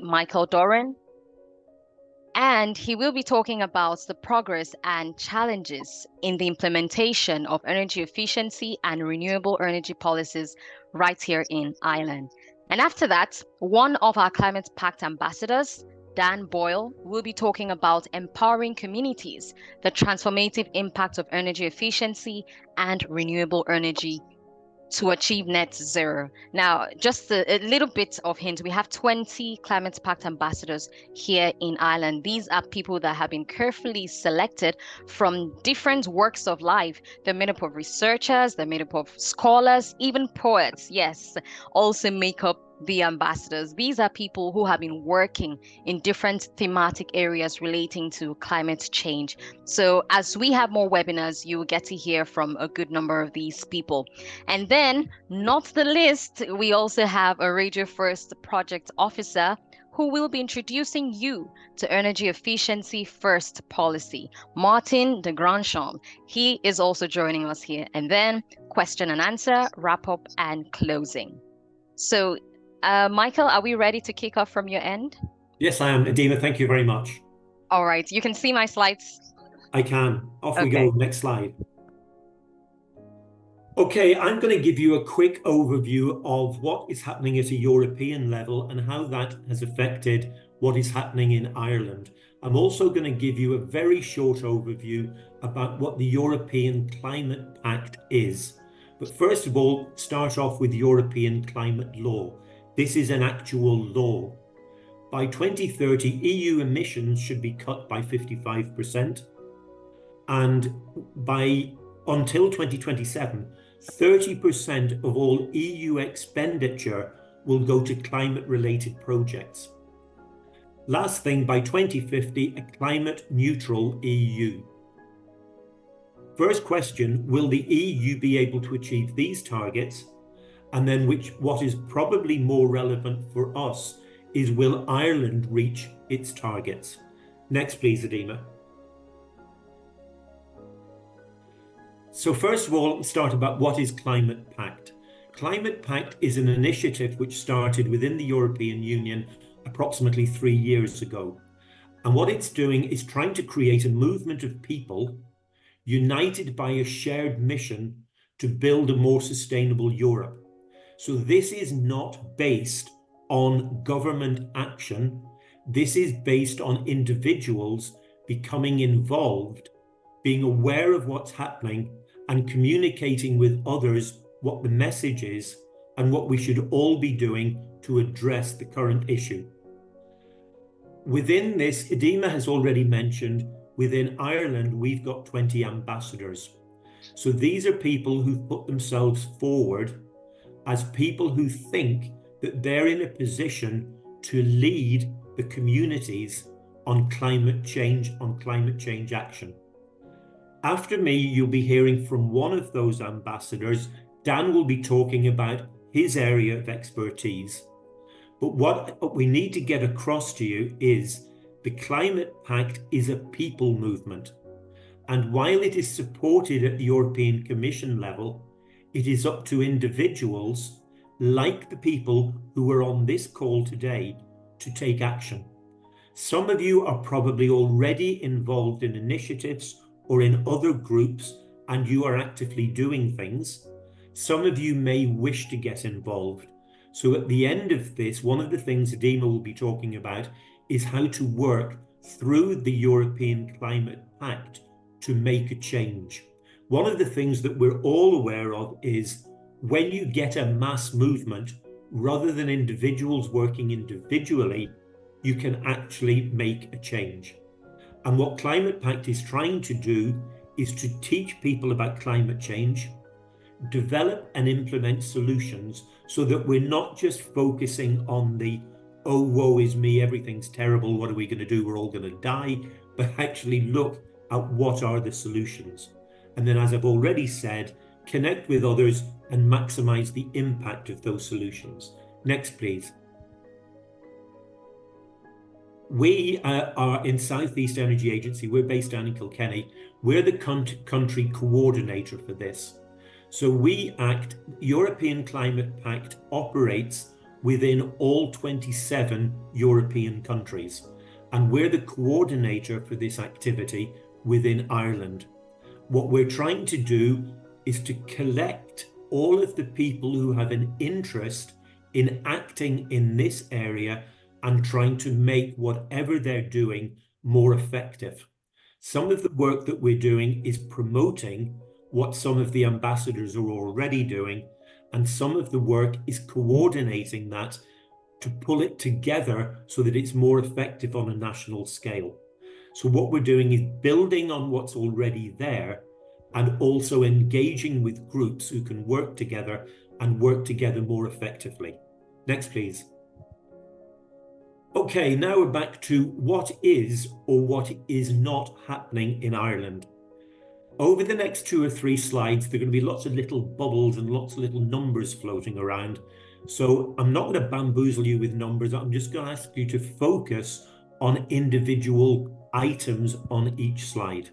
Michael Doran, and he will be talking about the progress and challenges in the implementation of energy efficiency and renewable energy policies right here in Ireland. And after that, one of our Climate Pact ambassadors, Dan Boyle, will be talking about empowering communities, the transformative impact of energy efficiency and renewable energy to achieve net zero. Now, just a little bit of hint, we have 20 Climate Pact ambassadors here in Ireland. These are people that have been carefully selected from different walks of life. They're made up of researchers, they're made up of scholars, even poets, yes, also make up the ambassadors. These are people who have been working in different thematic areas relating to climate change. So as we have more webinars, you will get to hear from a good number of these people. And then, not the least, we also have a Radio First project officer who will be introducing you to energy efficiency first policy, Martin Desgrandchamps. He is also joining us here. And then question and answer, wrap up and closing. So Michael, are we ready to kick off from your end? Yes, I am. Adima, thank you very much. All right, you can see my slides. I can. Off we go. Next slide. Okay, I'm going to give you a quick overview of what is happening at a European level and how that has affected what is happening in Ireland. I'm also going to give you a very short overview about what the European Climate Pact is. But first of all, start off with European climate law. This is an actual law. By 2030, EU emissions should be cut by 55%. And until 2027, 30% of all EU expenditure will go to climate-related projects. Last thing, by 2050, a climate-neutral EU. First question, will the EU be able to achieve these targets? And then what is probably more relevant for us is, will Ireland reach its targets? Next, please, Adima. So first of all, let's start about what is Climate Pact. Climate Pact is an initiative which started within the European Union approximately 3 years ago. And what it's doing is trying to create a movement of people united by a shared mission to build a more sustainable Europe. So this is not based on government action. This is based on individuals becoming involved, being aware of what's happening and communicating with others what the message is and what we should all be doing to address the current issue. Within this, Adima has already mentioned, within Ireland, we've got 20 ambassadors. So these are people who've put themselves forward as people who think that they're in a position to lead the communities on climate change action. After me, you'll be hearing from one of those ambassadors. Dan will be talking about his area of expertise. But what we need to get across to you is the Climate Pact is a people movement. And while it is supported at the European Commission level, it is up to individuals like the people who are on this call today to take action. Some of you are probably already involved in initiatives or in other groups, and you are actively doing things. Some of you may wish to get involved. So at the end of this, one of the things Adima will be talking about is how to work through the European Climate Pact to make a change. One of the things that we're all aware of is when you get a mass movement, rather than individuals working individually, you can actually make a change. And what Climate Pact is trying to do is to teach people about climate change, develop and implement solutions so that we're not just focusing on the, oh, woe is me, everything's terrible, what are we going to do, we're all going to die, but actually look at what are the solutions. And then, as I've already said, connect with others and maximize the impact of those solutions. Next, please. We are in Southeast Energy Agency. We're based down in Kilkenny. We're the country coordinator for this. So we act, European Climate Pact operates within all 27 European countries. And we're the coordinator for this activity within Ireland. What we're trying to do is to collect all of the people who have an interest in acting in this area and trying to make whatever they're doing more effective. Some of the work that we're doing is promoting what some of the ambassadors are already doing, and some of the work is coordinating that to pull it together so that it's more effective on a national scale. So what we're doing is building on what's already there and also engaging with groups who can work together and work together more effectively. Next, please. Okay, now we're back to what is or what is not happening in Ireland. Over the next 2 or 3 slides, there are going to be lots of little bubbles and lots of little numbers floating around. So I'm not going to bamboozle you with numbers. I'm just going to ask you to focus on individual items on each slide.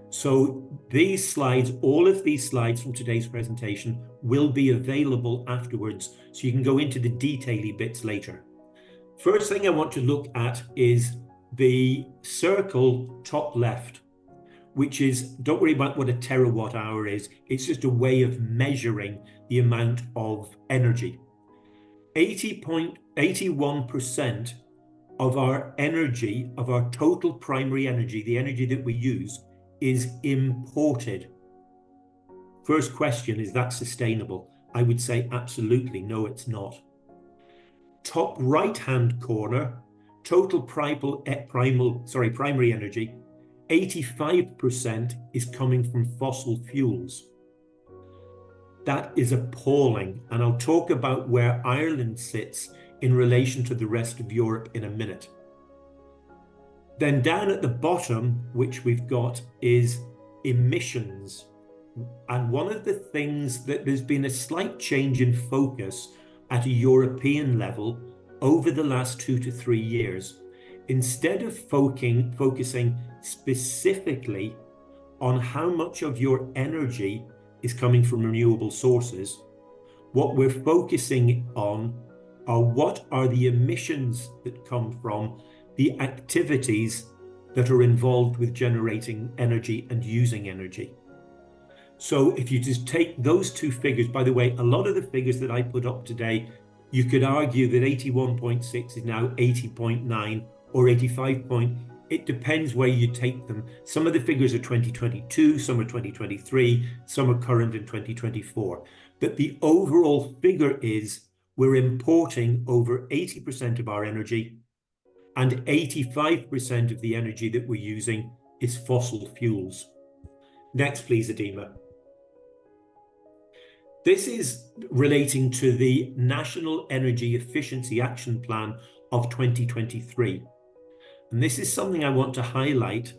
So these slides, all of these slides from today's presentation will be available afterwards, so you can go into the detail-y bits later. First thing I want to look at is the circle top left, which is, don't worry about what a terawatt hour is, it's just a way of measuring the amount of energy. 81% of our energy, of our total primary energy, the energy that we use, is imported. First question, is that sustainable? I would say absolutely no, it's not. Top right-hand corner, total primary energy, 85% is coming from fossil fuels. That is appalling, and I'll talk about where Ireland sits in relation to the rest of Europe in a minute. Then down at the bottom, which we've got, is emissions. And one of the things that there's been a slight change in focus at a European level over the last 2 to 3 years. Instead of focusing specifically on how much of your energy is coming from renewable sources, what we're focusing on are what are the emissions that come from the activities that are involved with generating energy and using energy. So if you just take those 2 figures, by the way, a lot of the figures that I put up today, you could argue that 81.6 is now 80.9 or 85 point. It depends where you take them. Some of the figures are 2022, some are 2023, some are current in 2024. But the overall figure is we're importing over 80% of our energy, and 85% of the energy that we're using is fossil fuels. Next, please, Adema. This is relating to the National Energy Efficiency Action Plan of 2023. And this is something I want to highlight.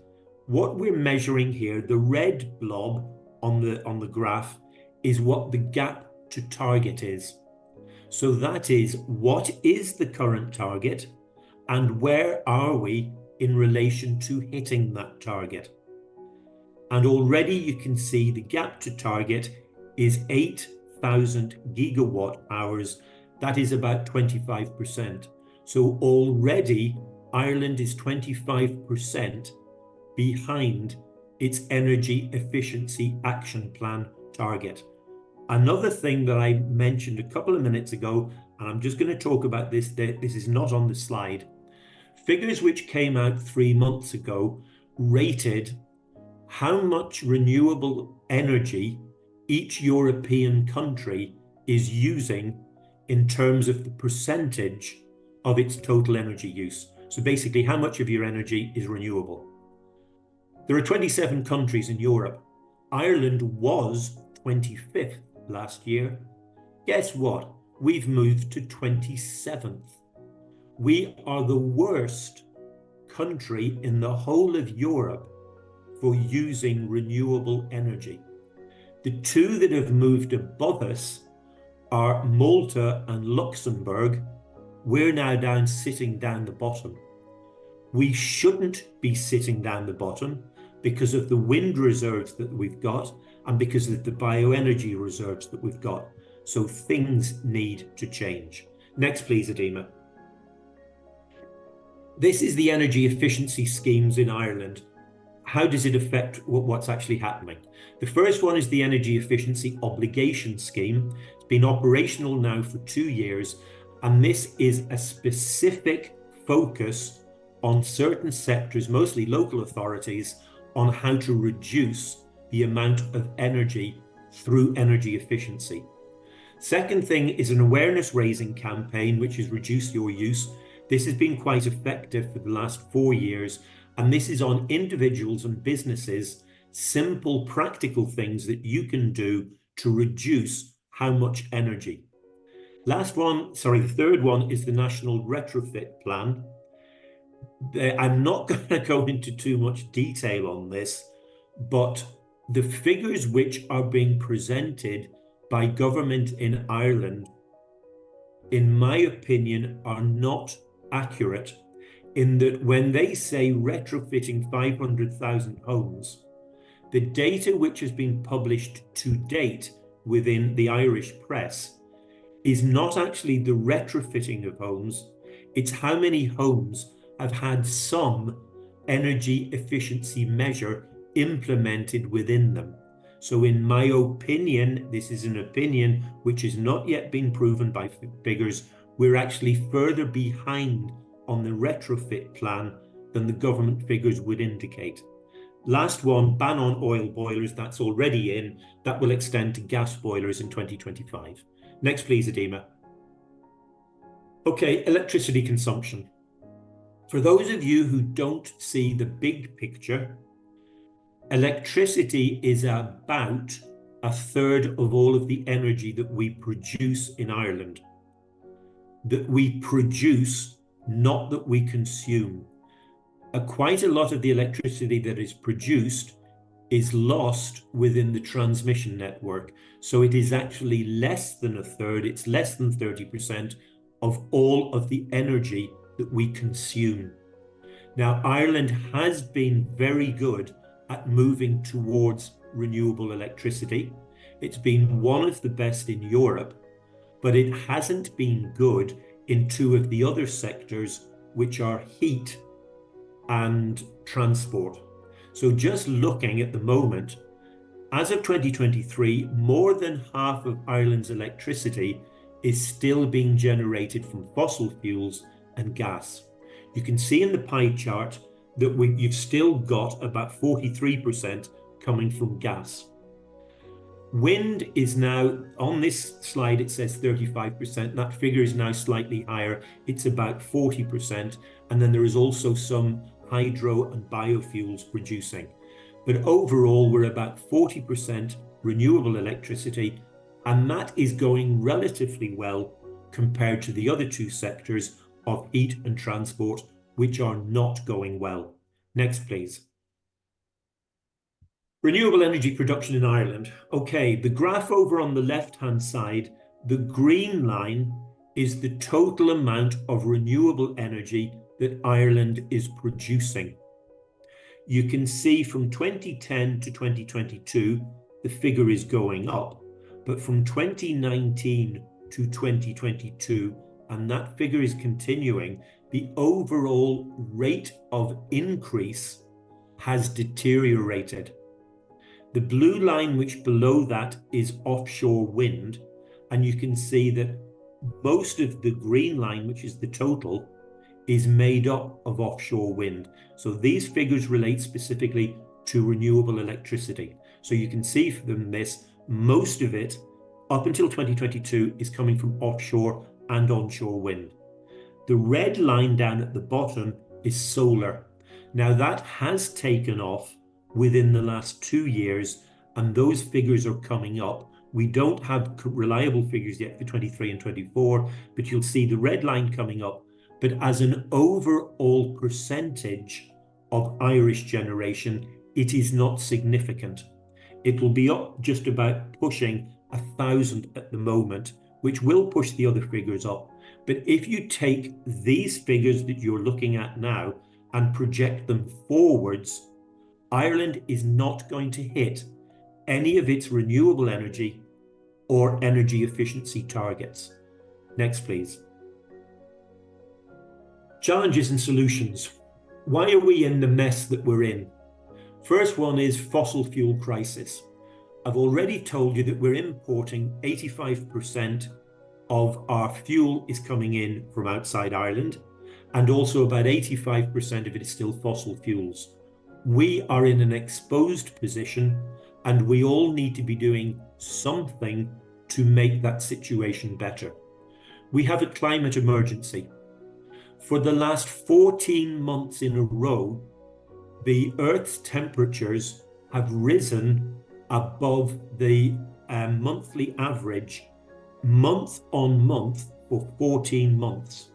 What we're measuring here, the red blob on the graph, is what the gap to target is. So that is, what is the current target and where are we in relation to hitting that target? And already you can see the gap to target is 8,000 gigawatt hours. That is about 25%. So already Ireland is 25% behind its energy efficiency action plan target. Another thing that I mentioned a couple of minutes ago, and I'm just going to talk about this, this is not on the slide. Figures which came out 3 months ago rated how much renewable energy each European country is using in terms of the percentage of its total energy use. So basically, how much of your energy is renewable? There are 27 countries in Europe. Ireland was 25th last year. Guess what? We've moved to 27th. We are the worst country in the whole of Europe for using renewable energy. The 2 that have moved above us are Malta and Luxembourg. We're now sitting down the bottom. We shouldn't be sitting down the bottom because of the wind reserves that we've got and because of the bioenergy reserves that we've got. So things need to change. Next, please, Adema. This is the energy efficiency schemes in Ireland. How does it affect what's actually happening? The first one is the Energy Efficiency Obligation Scheme. It's been operational now for 2 years, and this is a specific focus on certain sectors, mostly local authorities, on how to reduce the amount of energy through energy efficiency. Second thing is an awareness raising campaign, which is Reduce Your Use. This has been quite effective for the last 4 years, and this is on individuals and businesses, simple, practical things that you can do to reduce how much energy. The third one is the National Retrofit Plan. I'm not going to go into too much detail on this, but the figures which are being presented by government in Ireland, in my opinion, are not accurate, in that when they say retrofitting 500,000 homes, the data which has been published to date within the Irish press is not actually the retrofitting of homes, it's how many homes have had some energy efficiency measure implemented within them. So in my opinion, this is an opinion which has not yet been proven by figures, we're actually further behind on the retrofit plan than the government figures would indicate. Last one, ban on oil boilers, that's already in. That will extend to gas boilers in 2025. Next, please, Adema. Okay, electricity consumption. For those of you who don't see the big picture, electricity is about a third of all of the energy that we produce in Ireland. That we produce, not that we consume. Quite a lot of the electricity that is produced is lost within the transmission network. So it is actually less than a third, it's less than 30% of all of the energy that we consume. Now, Ireland has been very good at moving towards renewable electricity. It's been one of the best in Europe, but it hasn't been good in two of the other sectors, which are heat and transport. So just looking at the moment, as of 2023, more than half of Ireland's electricity is still being generated from fossil fuels and gas. You can see in the pie chart that you've still got about 43% coming from gas. Wind is now, on this slide it says 35%, that figure is now slightly higher, it's about 40%, and then there is also some hydro and biofuels producing. But overall we're about 40% renewable electricity, and that is going relatively well compared to the other two sectors of heat and transport, which are not going well. Next, please. Renewable energy production in Ireland. Okay, the graph over on the left-hand side, the green line is the total amount of renewable energy that Ireland is producing. You can see from 2010 to 2022, the figure is going up, but from 2019 to 2022, and that figure is continuing, the overall rate of increase has deteriorated. The blue line which below that is offshore wind, and you can see that most of the green line, which is the total, is made up of offshore wind. So these figures relate specifically to renewable electricity. So you can see from this, most of it up until 2022 is coming from offshore and onshore wind. The red line down at the bottom is solar. Now that has taken off within the last 2 years, and those figures are coming up. We don't have reliable figures yet for 23 and 24, but you'll see the red line coming up. But as an overall percentage of Irish generation, it is not significant. It will be up just about pushing 1,000 at the moment, which will push the other figures up. But if you take these figures that you're looking at now and project them forwards, Ireland is not going to hit any of its renewable energy or energy efficiency targets. Next, please. Challenges and solutions. Why are we in the mess that we're in? First one is fossil fuel crisis. I've already told you that we're importing 85% of our fuel is coming in from outside Ireland, and also about 85% of it is still fossil fuels. We are in an exposed position, and we all need to be doing something to make that situation better. We have a climate emergency. For the last 14 months in a row, the Earth's temperatures have risen above the monthly average month on month for 14 months.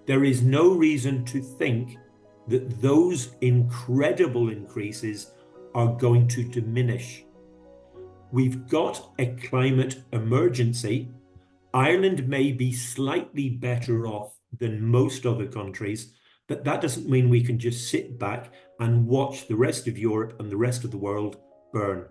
There is no reason to think that those incredible increases are going to diminish. We've got a climate emergency. Ireland may be slightly better off than most other countries, but that doesn't mean we can just sit back and watch the rest of Europe and the rest of the world burn.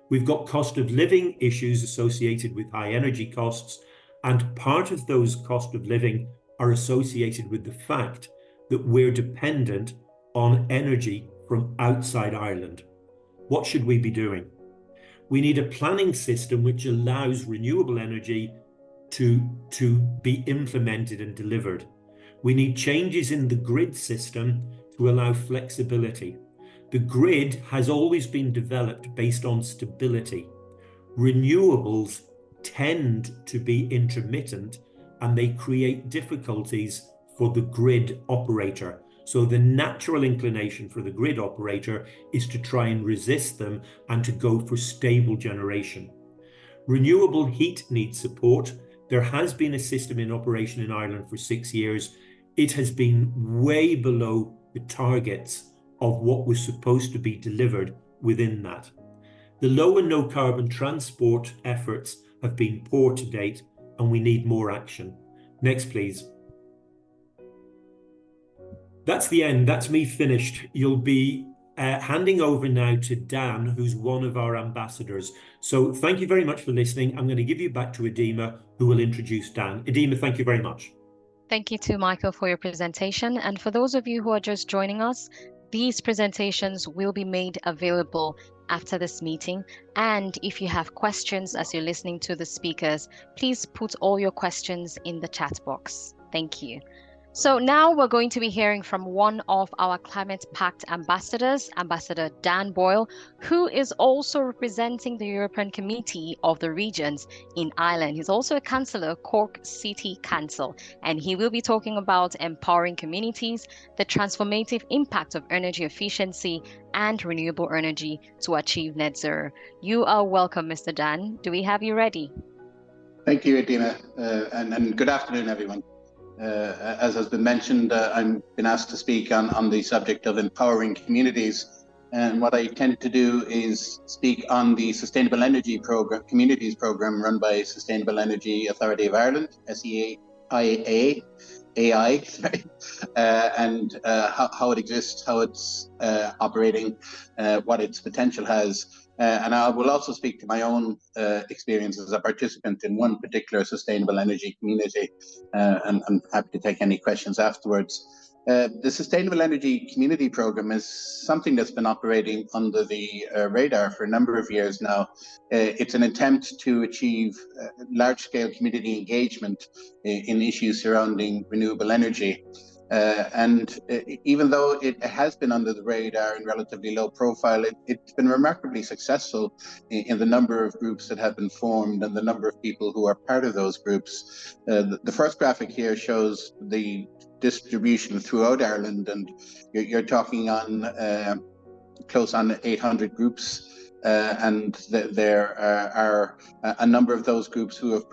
We've got cost of living issues associated with high energy costs, and part of those cost of living are associated with the fact that we're dependent on energy from outside Ireland. What should we be doing? We need a planning system which allows renewable energy to be implemented and delivered. We need changes in the grid system to allow flexibility. The grid has always been developed based on stability. Renewables tend to be intermittent, and they create difficulties for the grid operator. So the natural inclination for the grid operator is to try and resist them and to go for stable generation. Renewable heat needs support. There has been a system in operation in Ireland for 6 years. It has been way below the targets of what was supposed to be delivered within that. The low and no carbon transport efforts have been poor to date, and we need more action. Next, please. That's the end. That's me finished. You'll be handing over now to Dan, who's one of our ambassadors. So thank you very much for listening. I'm going to give you back to Edema, who will introduce Dan. Edema, thank you very much. Thank you to Michael for your presentation. And for those of you who are just joining us, these presentations will be made available after this meeting. And if you have questions as you're listening to the speakers, please put all your questions in the chat box. Thank you. So now we're going to be hearing from one of our Climate Pact ambassadors, Ambassador Dan Boyle, who is also representing the European Committee of the Regions in Ireland. He's also a councillor, Cork City Council, and he will be talking about empowering communities, the transformative impact of energy efficiency and renewable energy to achieve net zero. You are welcome, Mr. Dan. Do we have you ready? Thank you, Edema, and good afternoon, everyone. As has been mentioned, I've been asked to speak on the subject of empowering communities, and what I tend to do is speak on the Sustainable Energy Program, Communities Program run by Sustainable Energy Authority of Ireland, SEEA, and how it exists, how it's operating, what its potential has. And I will also speak to my own experience as a participant in one particular sustainable energy community, and I'm happy to take any questions afterwards. The Sustainable Energy Community Program is something that's been operating under the radar for a number of years now. It's an attempt to achieve large-scale community engagement in issues surrounding renewable energy. And even though it has been under the radar and relatively low profile, it's been remarkably successful in the number of groups that have been formed and the number of people who are part of those groups. The first graphic here shows the distribution throughout Ireland, and you're talking on close on 800 groups, and there are a number of those groups who have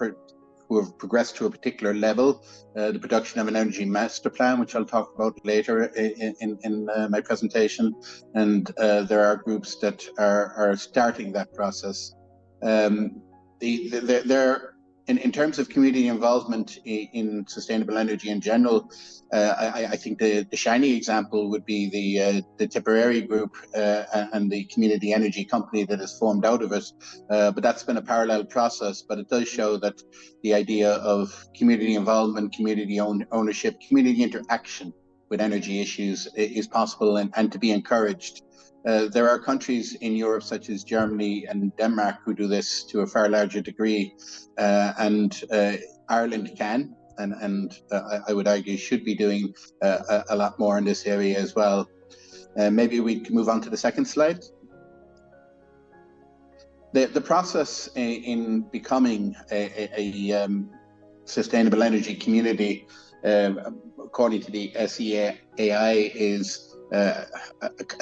progressed to a particular level, the production of an energy master plan, which I'll talk about later in my presentation. And there are groups that are starting that process. There in terms of community involvement in sustainable energy in general, I think the shiny example would be the Tipperary group and the community energy company that is formed out of it. But that's been a parallel process, but it does show that the idea of community involvement, community ownership, community interaction with energy issues is possible and to be encouraged. There are countries in Europe such as Germany and Denmark who do this to a far larger degree, and Ireland can, and I would argue should be doing a lot more in this area as well. Maybe we can move on to the second slide. The process in becoming a sustainable energy community, according to the SEEA, is a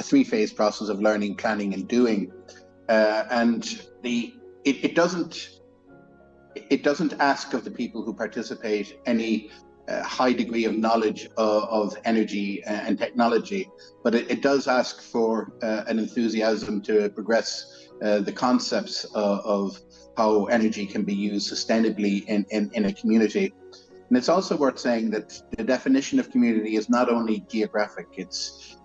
three-phase process of learning, planning, and doing, and it doesn't ask of the people who participate any high degree of knowledge of energy and technology, but it does ask for an enthusiasm to progress the concepts of how energy can be used sustainably in a community. And it's also worth saying that the definition of community is not only geographic, it's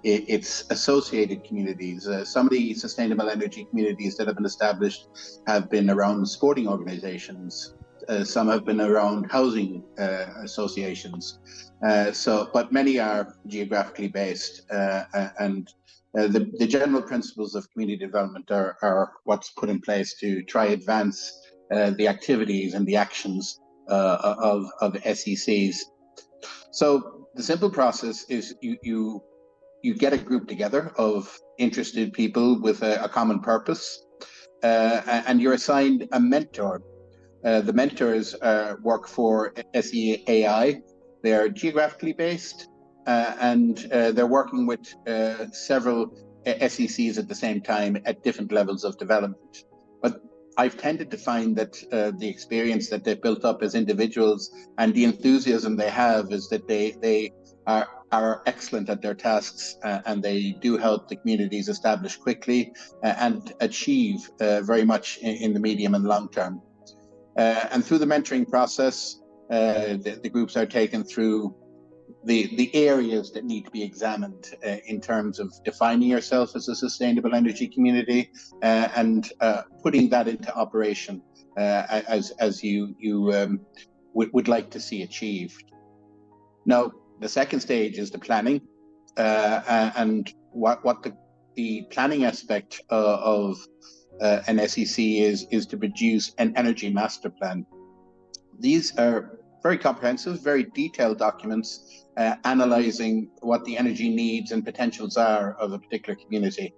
associated communities. Some of the sustainable energy communities that have been established have been around sporting organizations. Some have been around housing associations. But many are geographically based, and the general principles of community development are what's put in place to try advance the activities and the actions of SECs. So the simple process is you get a group together of interested people with a common purpose, and you're assigned a mentor. The mentors work for SEAI. They're geographically based, and they're working with several SECs at the same time at different levels of development. But I've tended to find that the experience that they've built up as individuals and the enthusiasm they have is that they are excellent at their tasks, and they do help the communities establish quickly and achieve very much in the medium and long term. And through the mentoring process, the groups are taken through the areas that need to be examined in terms of defining yourself as a sustainable energy community and putting that into operation as you would like to see achieved. Now, the second stage is the planning, and what the planning aspect of an SEC is to produce an energy master plan. These are very comprehensive, very detailed documents analyzing what the energy needs and potentials are of a particular community.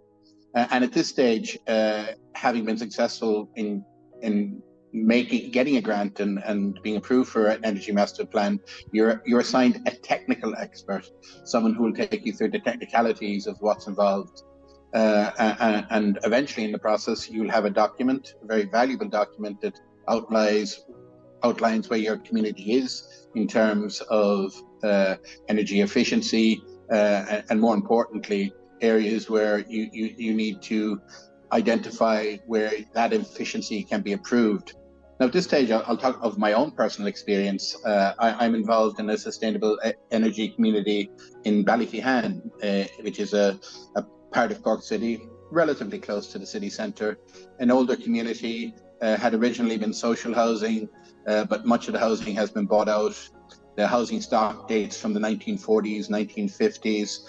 And at this stage, having been successful in getting a grant and being approved for an energy master plan, you're assigned a technical expert, someone who will take you through the technicalities of what's involved. And eventually in the process, you'll have a document, a very valuable document that outlines where your community is in terms of energy efficiency, and more importantly, areas where you need to identify where that efficiency can be improved. Now, at this stage, I'll talk of my own personal experience. I'm involved in a sustainable energy community in Ballyfihan, which is a part of Cork City, relatively close to the city centre. An older community, had originally been social housing, but much of the housing has been bought out. The housing stock dates from the 1940s, 1950s,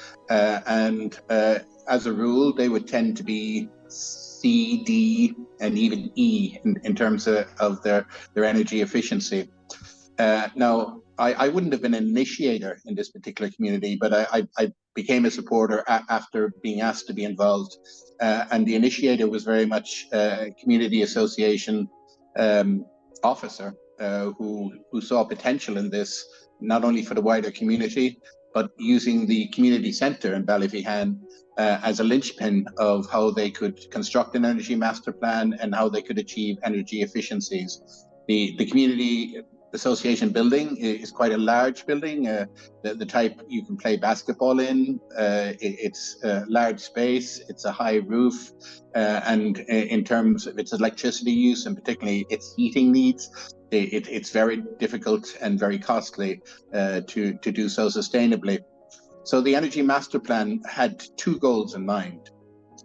and as a rule, they would tend to be C, D, and even E in terms of their energy efficiency. Now, I wouldn't have been an initiator in this particular community, but I became a supporter after being asked to be involved. And the initiator was very much a community association officer who saw potential in this, not only for the wider community, but using the community centre in Ballyfihan as a linchpin of how they could construct an energy master plan and how they could achieve energy efficiencies. The community association building is quite a large building, the type you can play basketball in. It's a large space, it's a high roof, and in terms of its electricity use and particularly its heating needs, it's very difficult and very costly to do so sustainably. So the Energy Master Plan had two goals in mind.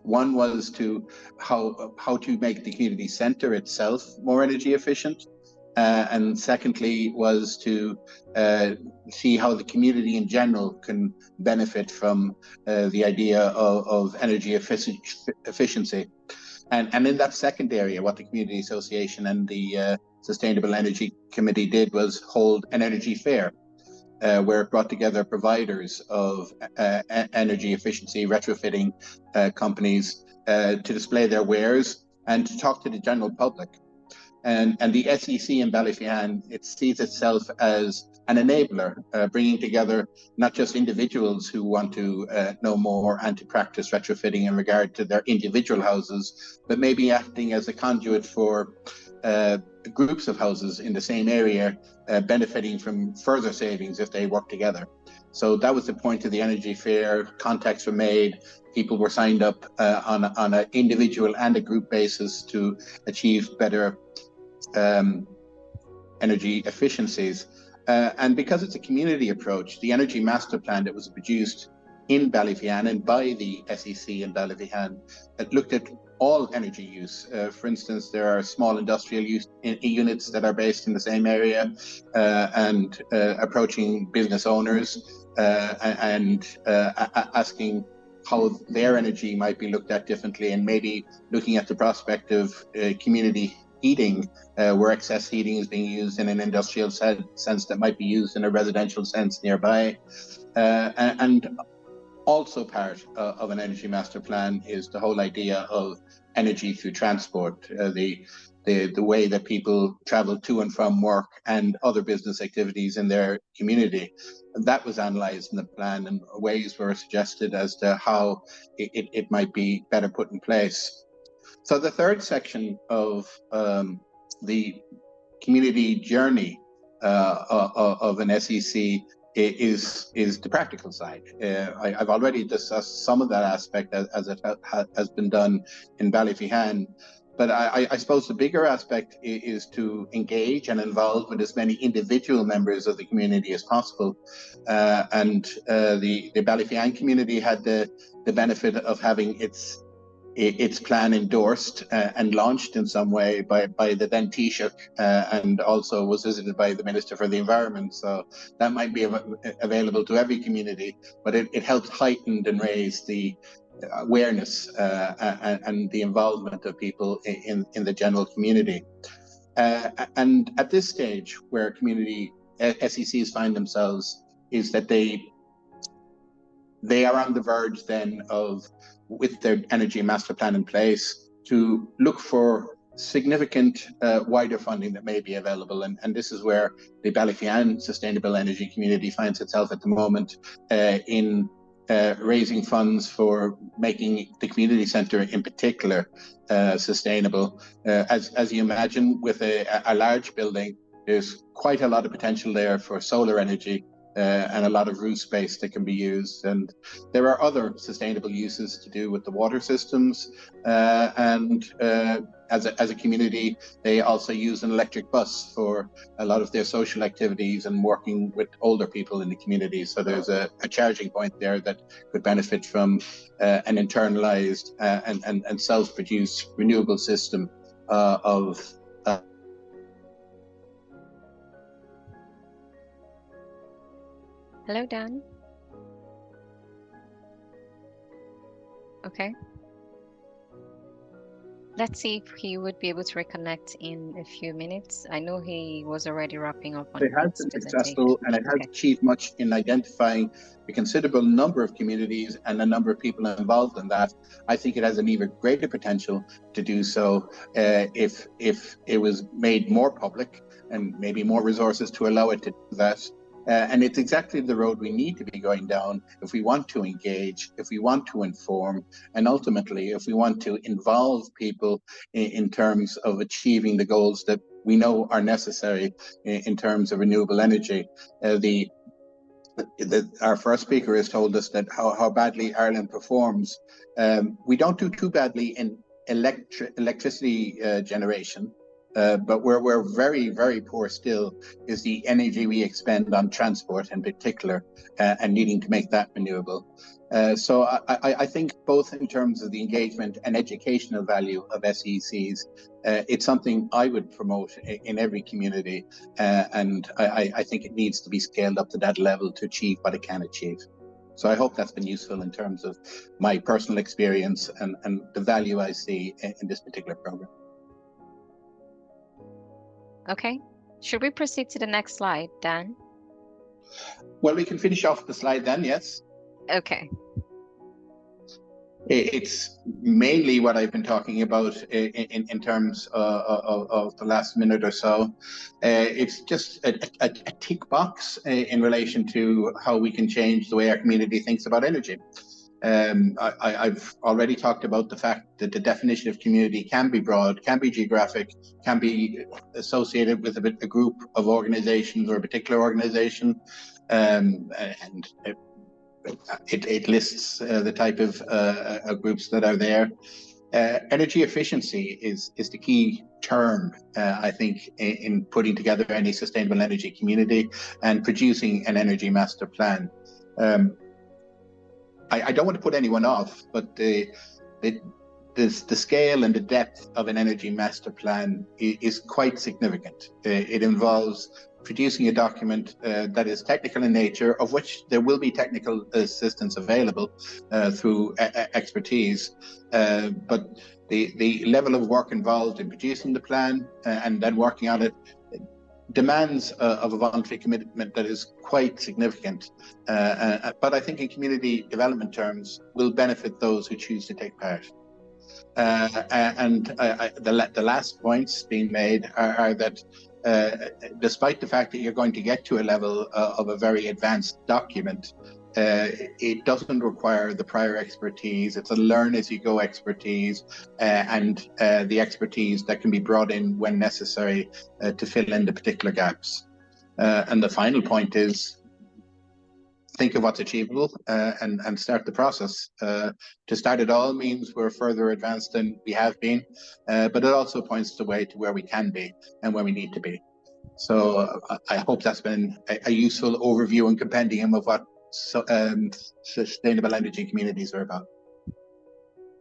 One was to how to make the community centre itself more energy efficient. And secondly was to see how the community in general can benefit from the idea of energy efficiency. And in that second area, what the Community Association and the Sustainable Energy Committee did was hold an energy fair, where it brought together providers of energy efficiency retrofitting companies to display their wares and to talk to the general public. And the SEC in Ballyphehane, it sees itself as an enabler, bringing together not just individuals who want to know more and to practice retrofitting in regard to their individual houses, but maybe acting as a conduit for groups of houses in the same area, benefiting from further savings if they work together. So that was the point of the energy fair. Contacts were made. People were signed up on an individual and a group basis to achieve better energy efficiencies. And because it's a community approach, the Energy Master Plan that was produced in Ballyphehane and by the SEC in Ballyphehane, it looked at all energy use. For instance, there are small industrial units that are based in the same area and approaching business owners and asking how their energy might be looked at differently, and maybe looking at the prospect of community heating, where excess heating is being used in an industrial sense that might be used in a residential sense nearby. And also part of an energy master plan is the whole idea of energy through transport, the way that people travel to and from work and other business activities in their community. And that was analysed in the plan, and ways were suggested as to how it might be better put in place. So the third section of the community journey of an SEC is the practical side. I've already discussed some of that aspect as it has been done in Ballyphehane, but I suppose the bigger aspect is to engage and involve with as many individual members of the community as possible. And the Ballyphehane community had the benefit of having its plan endorsed and launched in some way by the then Taoiseach, and also was visited by the Minister for the Environment. So that might be available to every community, but it helped heighten and raise the awareness and the involvement of people in the general community. And at this stage, where community SECs find themselves is that they are on the verge then of, with their energy master plan in place, to look for significant wider funding that may be available. And this is where the Ballyphehane Sustainable Energy Community finds itself at the moment, in raising funds for making the community centre in particular sustainable. As you imagine, with a large building, there's quite a lot of potential there for solar energy, and a lot of roof space that can be used. And there are other sustainable uses to do with the water systems. And as a community, they also use an electric bus for a lot of their social activities and working with older people in the community. So there's a charging point there that could benefit from an internalized and self-produced renewable system of Hello, Dan. Okay. Let's see if he would be able to reconnect in a few minutes. I know he was already wrapping up on it has been successful, and it has achieved much in identifying a considerable number of communities and a number of people involved in that. I think it has an even greater potential to do so if it was made more public and maybe more resources to allow it to do that. And it's exactly the road we need to be going down if we want to engage, if we want to inform, and ultimately if we want to involve people in terms of achieving the goals that we know are necessary in terms of renewable energy. Our first speaker has told us that how badly Ireland performs. We don't do too badly in electricity generation. But where we're very, very poor still is the energy we expend on transport in particular, and needing to make that renewable. So I think both in terms of the engagement and educational value of SECs, it's something I would promote in every community, and I think it needs to be scaled up to that level to achieve what it can achieve. So I hope that's been useful in terms of my personal experience and the value I see in this particular program. Okay. Should we proceed to the next slide, Dan? Well, we can finish off the slide then, yes. Okay. It's mainly what I've been talking about in terms of the last minute or so. It's just a tick box in relation to how we can change the way our community thinks about energy. I've already talked about the fact that the definition of community can be broad, can be geographic, can be associated with a group of organizations or a particular organization, and it lists the type of groups that are there. Energy efficiency is the key term, I think, in putting together any sustainable energy community and producing an energy master plan. I don't want to put anyone off, but the scale and the depth of an energy master plan is quite significant. It involves producing a document that is technical in nature, of which there will be technical assistance available through expertise. But the level of work involved in producing the plan and then working on it demands of a voluntary commitment that is quite significant. But I think in community development terms will benefit those who choose to take part. The last points being made are that despite the fact that you're going to get to a level of a very advanced document, it doesn't require the prior expertise. It's a learn as you go expertise, and the expertise that can be brought in when necessary to fill in the particular gaps. And the final point is, think of what's achievable and start the process. To start it all means we're further advanced than we have been, but it also points the way to where we can be and where we need to be. So I hope that's been a useful overview and compendium of what sustainable energy communities are about.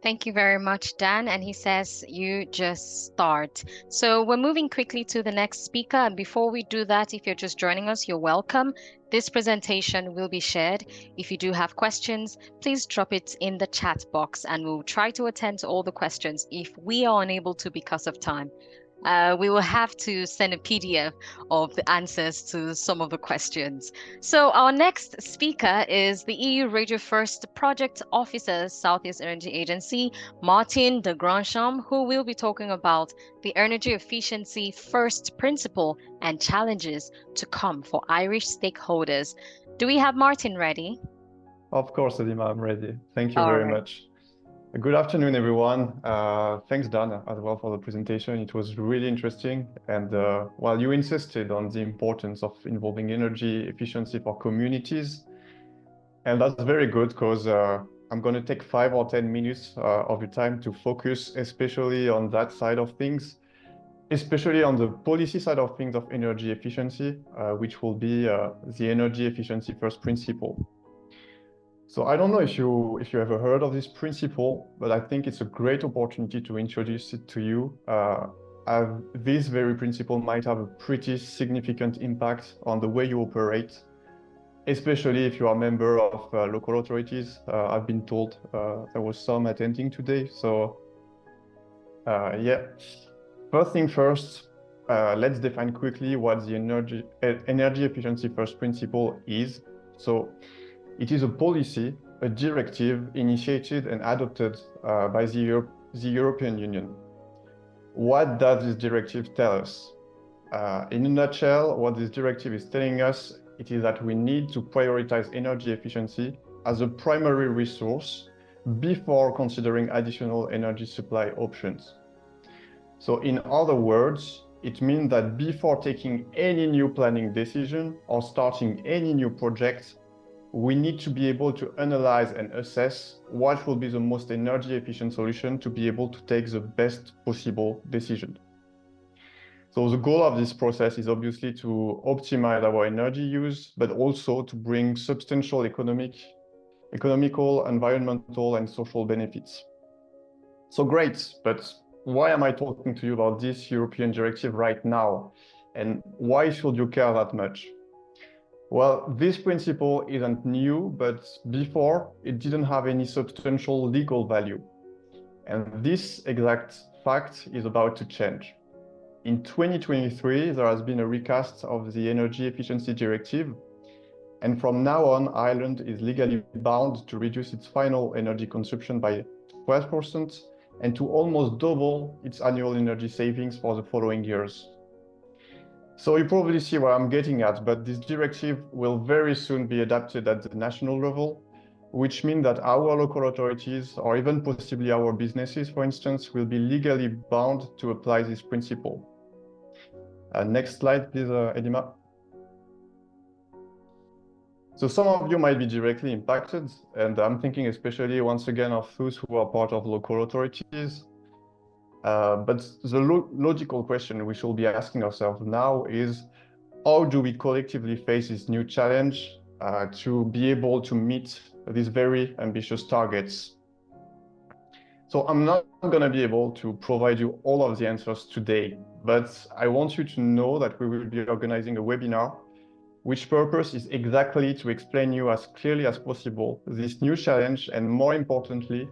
Thank you very much, Dan. And he says, you just start. So we're moving quickly to the next speaker. And before we do that, if you're just joining us, you're welcome. This presentation will be shared. If you do have questions, please drop it in the chat box and we'll try to attend to all the questions. If we are unable to because of time, we will have to send a PDF of the answers to some of the questions. So our next speaker is the EU Radio First Project Officer, Southeast Energy Agency, Martin Desgrandchamps, who will be talking about the energy efficiency first principle and challenges to come for Irish stakeholders. Do we have Martin ready? Of course, Adima, I'm ready. Thank you All very right. much. Good afternoon, everyone. Thanks, Dan, as well for the presentation. It was really interesting. And while you insisted on the importance of involving energy efficiency for communities, and that's very good because I'm going to take 5 or 10 minutes of your time to focus especially on that side of things, especially on the policy side of things of energy efficiency, which will be the energy efficiency first principle. So I don't know if you ever heard of this principle, but I think it's a great opportunity to introduce it to you. This very principle might have a pretty significant impact on the way you operate, especially if you are a member of local authorities. I've been told there was some attending today. So yeah, first thing first, let's define quickly what the energy efficiency first principle is. So it is a policy, a directive initiated and adopted by the European Union. What does this directive tell us? In a nutshell, what this directive is telling us, it is that we need to prioritize energy efficiency as a primary resource before considering additional energy supply options. So in other words, it means that before taking any new planning decision or starting any new project, we need to be able to analyze and assess what will be the most energy efficient solution to be able to take the best possible decision. So the goal of this process is obviously to optimize our energy use, but also to bring substantial economical, environmental, and social benefits. So great, but why am I talking to you about this European directive right now? And why should you care that much? Well, this principle isn't new, but before it didn't have any substantial legal value. And this exact fact is about to change. In 2023, there has been a recast of the Energy Efficiency Directive. And from now on, Ireland is legally bound to reduce its final energy consumption by 12% and to almost double its annual energy savings for the following years. So you probably see where I'm getting at, but this directive will very soon be adapted at the national level, which means that our local authorities, or even possibly our businesses, for instance, will be legally bound to apply this principle. Next slide, please, Edima. So some of you might be directly impacted, and I'm thinking especially once again of those who are part of local authorities. But the logical question we should be asking ourselves now is, how do we collectively face this new challenge to be able to meet these very ambitious targets? So I'm not going to be able to provide you all of the answers today, but I want you to know that we will be organizing a webinar which purpose is exactly to explain you as clearly as possible this new challenge, and more importantly,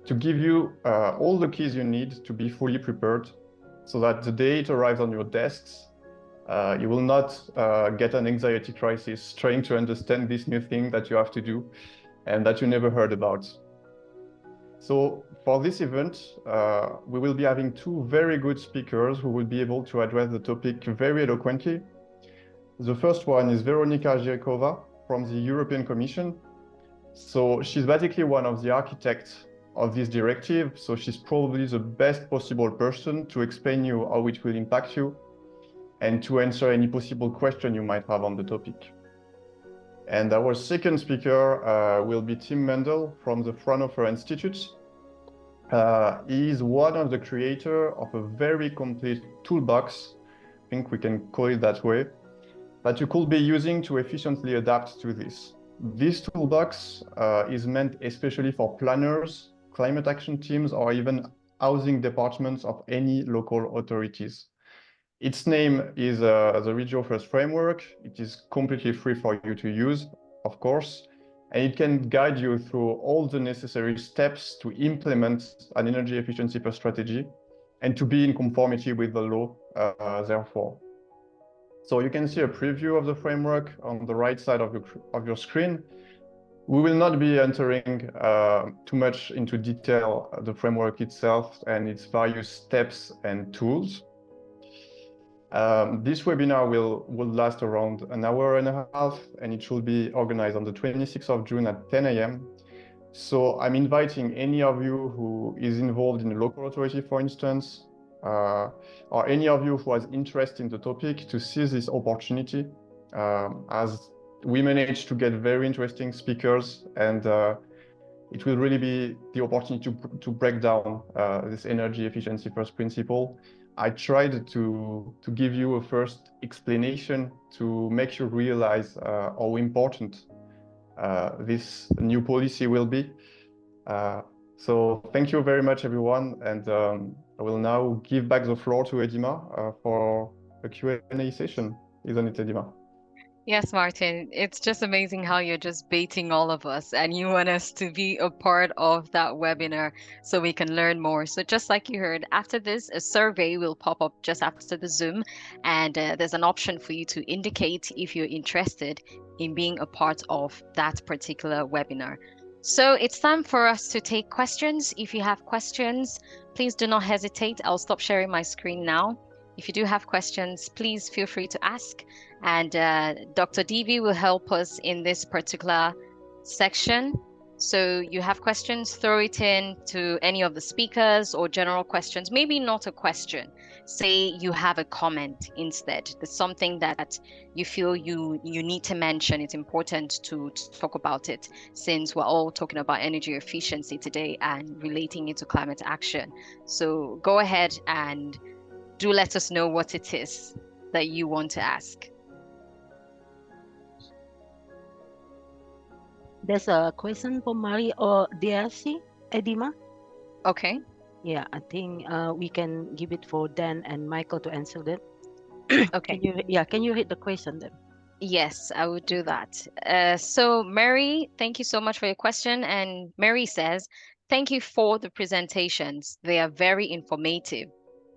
to give you all the keys you need to be fully prepared so that the day it arrives on your desks, you will not get an anxiety crisis trying to understand this new thing that you have to do and that you never heard about. So for this event, we will be having two very good speakers who will be able to address the topic very eloquently. The first one is Veronika Jirkova from the European Commission. So she's basically one of the architects of this directive. So she's probably the best possible person to explain you how it will impact you and to answer any possible question you might have on the topic. And our second speaker will be Tim Mendel from the Fraunhofer Institute. He is one of the creators of a very complete toolbox, I think we can call it that way, that you could be using to efficiently adapt to this. This toolbox is meant especially for planners, climate action teams, or even housing departments of any local authorities. Its name is the Regio First Framework. It is completely free for you to use, of course, and it can guide you through all the necessary steps to implement an energy efficiency first strategy and to be in conformity with the law, therefore. So you can see a preview of the framework on the right side of your screen. We will not be entering too much into detail the framework itself and its various steps and tools. This webinar will last around an hour and a half, and it should be organized on the 26th of June at 10 a.m. So I'm inviting any of you who is involved in a local authority, for instance, or any of you who has interest in the topic to seize this opportunity, as we managed to get very interesting speakers, and it will really be the opportunity to break down this energy efficiency first principle. I tried to give you a first explanation to make you realize how important this new policy will be. So thank you very much, everyone. And I will now give back the floor to Edima for a Q&A session. Isn't it, Edima? Yes, Martin, it's just amazing how you're just baiting all of us and you want us to be a part of that webinar so we can learn more. So just like you heard, after this, a survey will pop up just after the Zoom, and there's an option for you to indicate if you're interested in being a part of that particular webinar. So it's time for us to take questions. If you have questions, please do not hesitate. I'll stop sharing my screen now. If you do have questions, please feel free to ask. And Dr. Devi will help us in this particular section. So you have questions, throw it in to any of the speakers or general questions. Maybe not a question. Say you have a comment instead. There's something that you feel you need to mention. It's important to talk about it, since we're all talking about energy efficiency today and relating it to climate action. So go ahead and do let us know what it is that you want to ask. There's a question for Marie or DRC, Edima. Okay. Yeah, I think we can give it for Dan and Michael to answer that. Okay. Can you read the question then? Yes, I would do that. So Mary, thank you so much for your question. And Mary says, thank you for the presentations. They are very informative.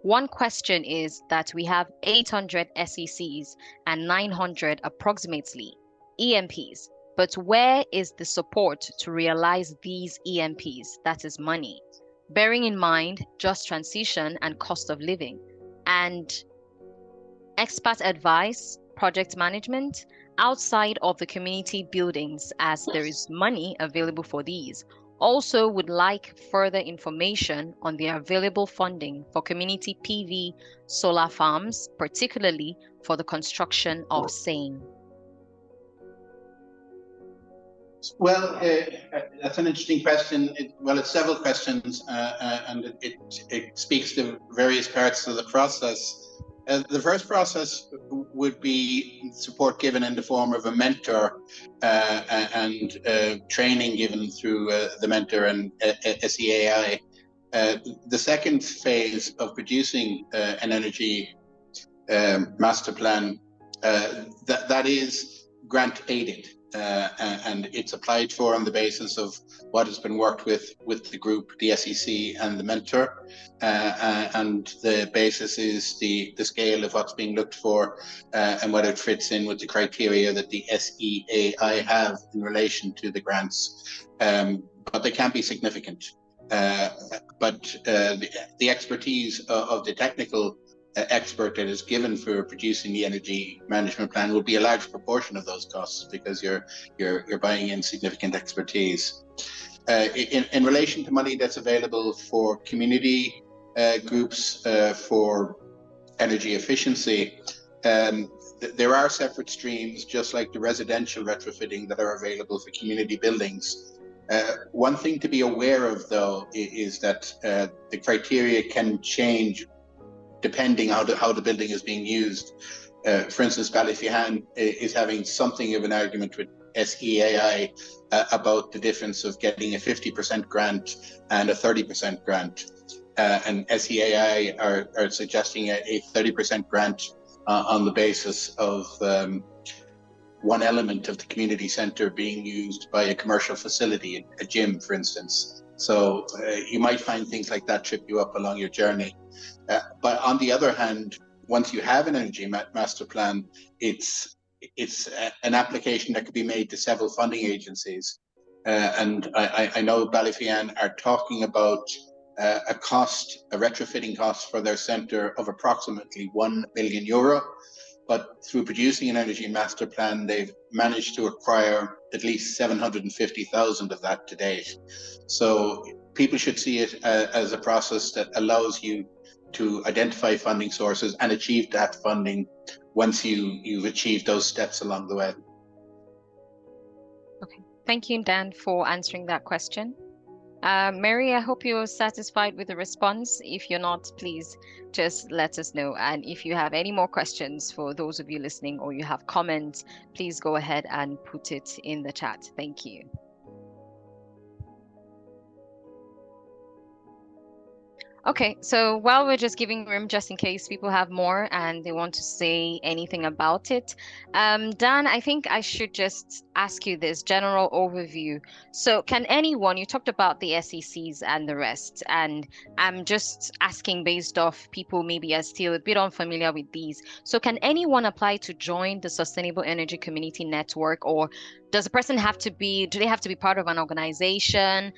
One question is that we have 800 SECs and 900 approximately EMPs, but where is the support to realize these EMPs? That is money, bearing in mind just transition and cost of living. And expert advice, project management outside of the community buildings as there is money available for these. Also would like further information on the available funding for community PV solar farms, particularly for the construction of same. Well, that's an interesting question. It's several questions, and it speaks to various parts of the process. The first process would be support given in the form of a mentor and training given through the mentor and SEAI. The second phase of producing an energy master plan, that is grant aided. And it's applied for on the basis of what has been worked with the group, the SEC and the mentor, and the basis is the scale of what's being looked for and whether it fits in with the criteria that the SEAI have in relation to the grants, but they can be significant. But the expertise of the technical expert that is given for producing the energy management plan will be a large proportion of those costs because you're buying in significant expertise. In relation to money that's available for community groups for energy efficiency, there are separate streams, just like the residential retrofitting, that are available for community buildings. One thing to be aware of, though, is that the criteria can change depending how the building is being used. For instance, Ballyfihan is having something of an argument with SEAI about the difference of getting a 50% grant and a 30% grant. And SEAI are suggesting a 30% grant on the basis of one element of the community centre being used by a commercial facility, a gym, for instance. So you might find things like that trip you up along your journey. But on the other hand, once you have an energy master plan, it's an application that could be made to several funding agencies. And I know Ballyfihan are talking about a retrofitting cost for their centre of approximately €1 million. But through producing an energy master plan, they've managed to acquire at least 750,000 of that to date. So people should see it as a process that allows you to identify funding sources and achieve that funding once you've achieved those steps along the way. Okay, thank you, Dan, for answering that question. Mary, I hope you're satisfied with the response. If you're not, please just let us know. And if you have any more questions for those of you listening, or you have comments, please go ahead and put it in the chat. Thank you. Okay, so while we're just giving room, just in case people have more and they want to say anything about it, Dan, I think I should just ask you this general overview. So can anyone, you talked about the SECs and the rest, and I'm just asking based off people maybe are still a bit unfamiliar with these. So can anyone apply to join the Sustainable Energy Community Network, or does a person have to be, do they have to be part of an organization,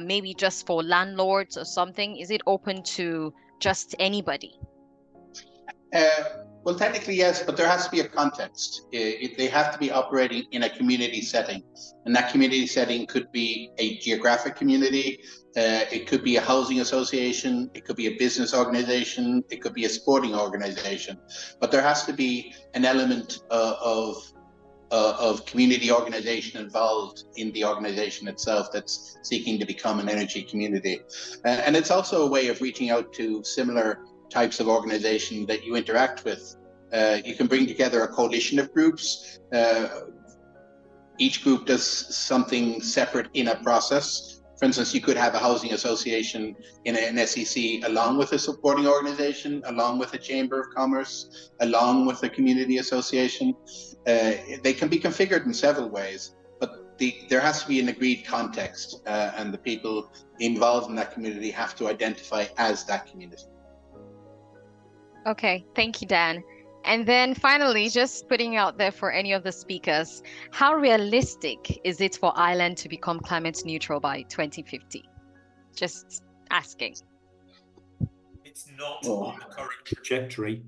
maybe just for landlords or something? Is it open to just anybody? Well, technically, yes, but there has to be a context. They have to be operating in a community setting. And that community setting could be a geographic community, it could be a housing association, it could be a business organization, it could be a sporting organization. But there has to be an element of community organization involved in the organization itself that's seeking to become an energy community. And it's also a way of reaching out to similar types of organization that you interact with. You can bring together a coalition of groups. Each group does something separate in a process. For instance, you could have a housing association in an SEC along with a supporting organization, along with a chamber of commerce, along with a community association. They can be configured in several ways, but there has to be an agreed context, and the people involved in that community have to identify as that community. Okay, thank you, Dan. And then finally, just putting out there for any of the speakers, how realistic is it for Ireland to become climate neutral by 2050? Just asking. It's not on the current trajectory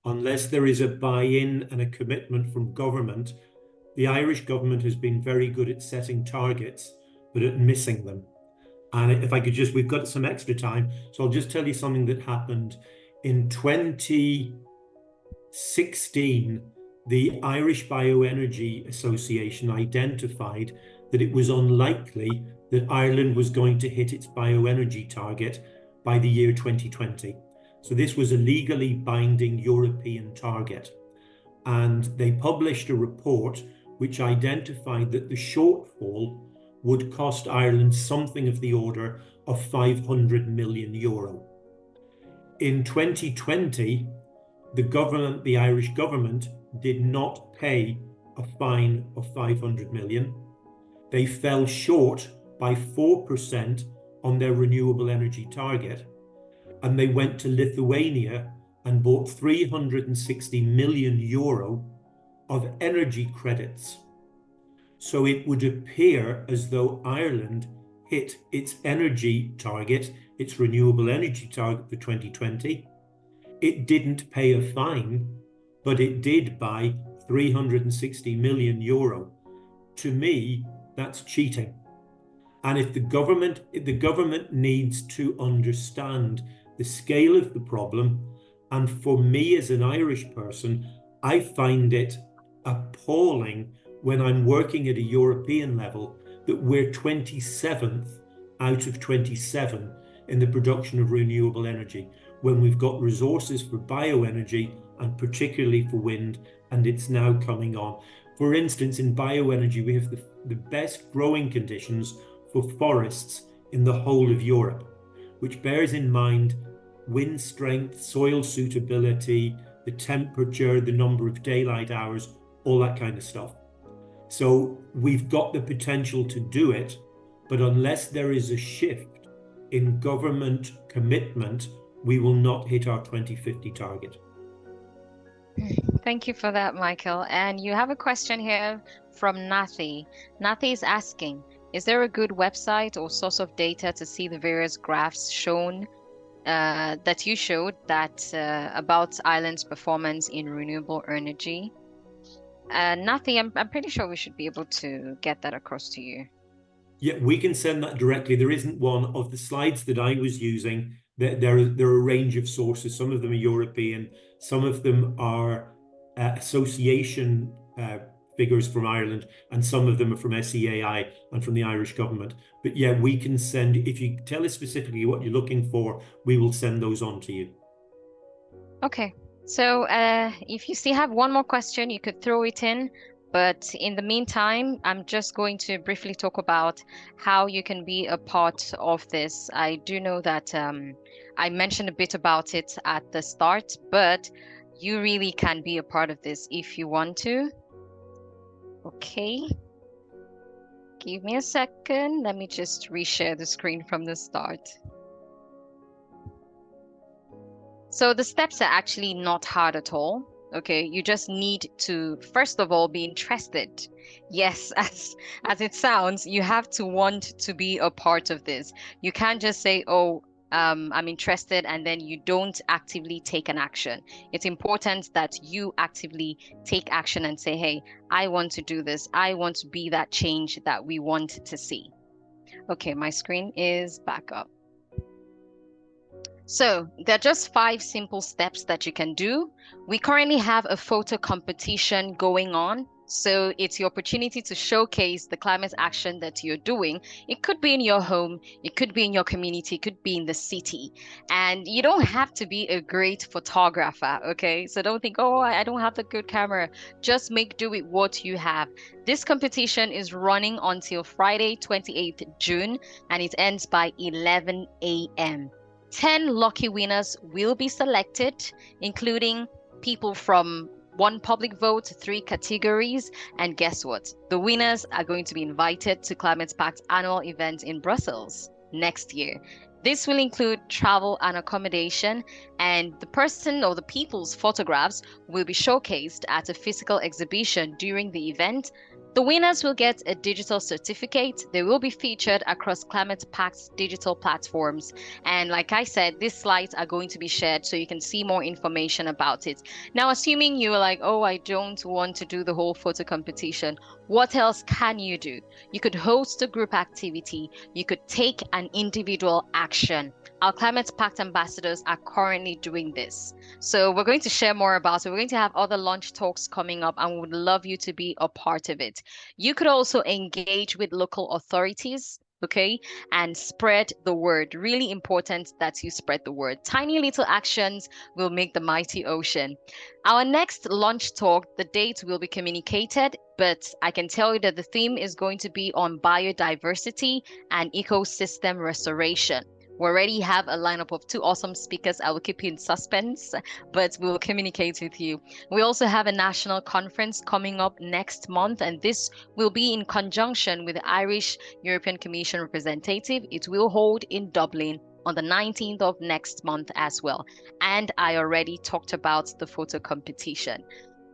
unless there is a buy-in and a commitment from government. The Irish government has been very good at setting targets, but at missing them. And if I could just, we've got some extra time, so I'll just tell you something that happened. In 2016, the Irish Bioenergy Association identified that it was unlikely that Ireland was going to hit its bioenergy target by the year 2020. So this was a legally binding European target. And they published a report which identified that the shortfall would cost Ireland something of the order of 500 million euro. In 2020, the Irish government did not pay a fine of 500 million. They fell short by 4% on their renewable energy target. And they went to Lithuania and bought 360 million euro of energy credits. So it would appear as though Ireland hit its energy target, its renewable energy target for 2020. It didn't pay a fine, but it did buy 360 million euro. To me, that's cheating. And if the government needs to understand the scale of the problem, and for me as an Irish person, I find it appalling when I'm working at a European level that we're 27th out of 27 in the production of renewable energy, when we've got resources for bioenergy and particularly for wind, and it's now coming on. For instance, in bioenergy, we have the best growing conditions for forests in the whole of Europe, which bears in mind wind strength, soil suitability, the temperature, the number of daylight hours, all that kind of stuff. So we've got the potential to do it, but unless there is a shift in government commitment, we will not hit our 2050 target. Thank you for that, Michael. And you have a question here from Nathi. Nathi is asking, is there a good website or source of data to see the various graphs shown that you showed that about Ireland's performance in renewable energy? Nathi, I'm pretty sure we should be able to get that across to you. Yeah, we can send that directly. There isn't one of the slides that I was using. There are a range of sources. Some of them are European, some of them are association figures from Ireland, and some of them are from SEAI and from the Irish government. But yeah, we can send, if you tell us specifically what you're looking for, we will send those on to you. Okay, so if you still have one more question, you could throw it in. But in the meantime, I'm just going to briefly talk about how you can be a part of this. I do know that I mentioned a bit about it at the start, but you really can be a part of this if you want to. Okay. Give me a second. Let me just reshare the screen from the start. So the steps are actually not hard at all. Okay, you just need to, first of all, be interested. Yes, as it sounds, you have to want to be a part of this. You can't just say, oh, I'm interested, and then you don't actively take an action. It's important that you actively take action and say, hey, I want to do this. I want to be that change that we want to see. Okay, my screen is back up. So there are just 5 simple steps that you can do. We currently have a photo competition going on. So it's your opportunity to showcase the climate action that you're doing. It could be in your home, it could be in your community, it could be in the city. And you don't have to be a great photographer, okay? So don't think, oh, I don't have the good camera. Just make do with what you have. This competition is running until Friday, 28th June, and it ends by 11 a.m. 10 lucky winners will be selected, including people from 1 public vote, 3 categories, and guess what? The winners are going to be invited to Climate Pact annual event in Brussels next year. This will include travel and accommodation, and the person or the people's photographs will be showcased at a physical exhibition during the event. The winners will get a digital certificate. They will be featured across Climate Pact's digital platforms. And like I said, these slides are going to be shared so you can see more information about it. Now, assuming you were like, oh, I don't want to do the whole photo competition, what else can you do? You could host a group activity. You could take an individual action. Our Climate Pact ambassadors are currently doing this. So we're going to share more about it. We're going to have other launch talks coming up, and we would love you to be a part of it. You could also engage with local authorities, okay, and spread the word. Really important that you spread the word. Tiny little actions will make the mighty ocean. Our next launch talk, the date will be communicated, but I can tell you that the theme is going to be on biodiversity and ecosystem restoration. We already have a lineup of 2 awesome speakers. I will keep you in suspense, but we will communicate with you. We also have a national conference coming up next month, and this will be in conjunction with the Irish European Commission representative. It will hold in Dublin on the 19th of next month as well. And I already talked about the photo competition.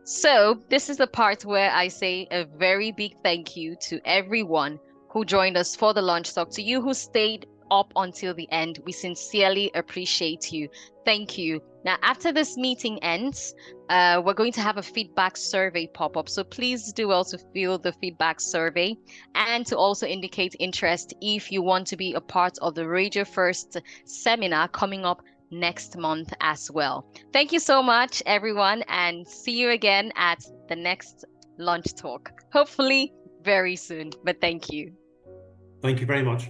So this is the part where I say a very big thank you to everyone who joined us for the launch talk, to you who stayed up until the end. We sincerely appreciate you. Thank you. Now, after this meeting ends, we're going to have a feedback survey pop up. So please do also fill the feedback survey, and to also indicate interest if you want to be a part of the Radio First seminar coming up next month as well. Thank you so much, everyone, and see you again at the next launch talk. Hopefully very soon, but thank you. Thank you very much.